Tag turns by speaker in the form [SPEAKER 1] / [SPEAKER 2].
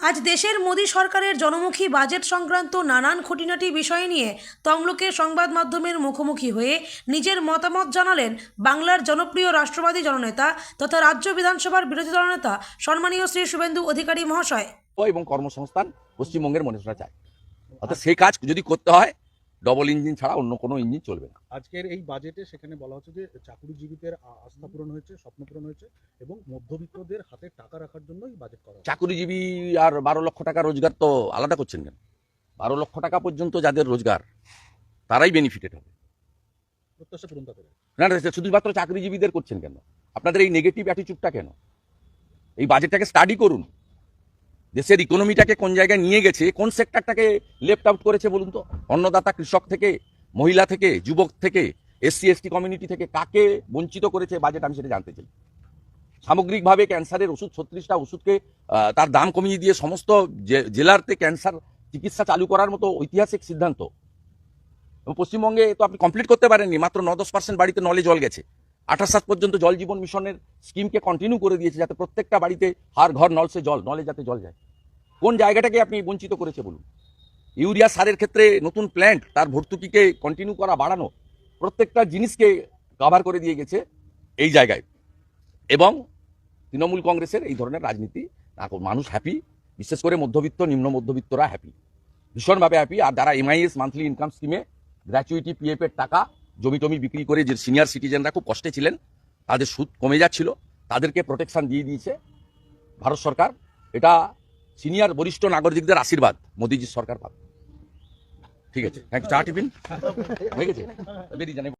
[SPEAKER 1] আজ দেশের মোদী সরকারের জনমুখী বাজেট সংক্রান্ত নানান খুঁটিনাটি বিষয় নিয়ে তমলুকে সংবাদ মাধ্যমের মুখোমুখি হয়ে নিজের মতামত জানালেন বাংলার জনপ্রিয় রাষ্ট্রবাদী জননেতা তথা রাজ্য বিধানসভার বিরোধী দলনেতা সম্মানীয় শ্রী শুভেন্দু অধিকারী মহাশয়।
[SPEAKER 2] এবং কর্মসংস্থান পশ্চিমবঙ্গের মানুষরা চায়, অর্থাৎ সেই কাজ যদি করতে হয় ডবল ইঞ্জিন ছাড়া অন্য কোনো ইঞ্জিন চলবে না।
[SPEAKER 3] আজকের এই বাজেটে সেখানে বলা হচ্ছে যে চাকরিজীবীদের আস্থা পূরণ হয়েছে, স্বপ্ন পূরণ হয়েছে এবং মধ্যবিত্তদের হাতে টাকা রাখার জন্যই বাজেট করা হয়েছে।
[SPEAKER 2] চাকরিজীবী আর 12 লক্ষ টাকা রোজগার তো আলাদা করছেন কেন? 12 লক্ষ টাকা পর্যন্ত যাদের রোজগার তারাই বেনিফিটেড হবে।
[SPEAKER 3] প্রত্যাশা পূরণ তাদের
[SPEAKER 2] না না, শুধুমাত্র চাকরিজীবীদের করছেন কেন? আপনাদের এই নেগেটিভ অ্যাটিটিউডটা কেন? এই বাজেটটাকে স্টাডি করুন, দেশের ইকোনমিটাকে কোন জায়গায় নিয়ে গেছে, কোন সেক্টরটাকে লেফট আউট করেছে বলুন তো। অন্নদাতা কৃষক থেকে, মহিলা থেকে, যুবক থেকে, এসসি এসটি কমিউনিটি থেকে কাকে বঞ্চিত করেছে বাজেট, আমি সেটা জানতে চাই। সামগ্রিকভাবে ক্যান্সারের ওষুধ 36টা ওষুধকে তার দাম কমিয়ে দিয়ে সমস্ত জেলাতে ক্যান্সার চিকিৎসা চালু করার মতো ঐতিহাসিক সিদ্ধান্ত। এবং পশ্চিমবঙ্গে তো আপনি কমপ্লিট করতে পারেননি, মাত্র 9-10% বাড়িতে নলে জল গেছে। 28 পর্যন্ত জল জীবন মিশনের স্কিমকে কন্টিনিউ করে দিয়েছে, যাতে প্রত্যেকটা বাড়িতে হার ঘর নলসে জল, নলে যাতে জল যায়। কোন জায়গাটাকে আপনি বঞ্চিত করেছে বলুন? ইউরিয়া সারের ক্ষেত্রে নতুন প্ল্যান্ট, তার ভর্তুকিকে কন্টিনিউ করা, বাড়ানো, প্রত্যেকটা জিনিসকে কভার করে দিয়ে গেছে এই জায়গায়। এবং তৃণমূল কংগ্রেসের এই ধরনের রাজনীতি মানুষ হ্যাপি, বিশেষ করে মধ্যবিত্ত নিম্ন মধ্যবিত্তরা হ্যাপি, ভীষণভাবে হ্যাপি। আর যারা এমআইএস মান্থলি ইনকাম স্কিমে গ্র্যাচুইটি পিএফ এর টাকা জমি টমি বিক্রি করে যে সিনিয়র সিটিজেনরা খুব কষ্টে ছিলেন, তাদের সুদ কমে যাচ্ছিল, তাদেরকে প্রোটেকশন দিয়ে দিয়েছে ভারত সরকার। এটা সিনিয়র বরিষ্ঠ নাগরিকদের আশীর্বাদ মোদীজির সরকার পাবে। ঠিক আছে, থ্যাংক ইউ। চা টিফিন হয়ে গেছে, বেরিয়ে জানাই।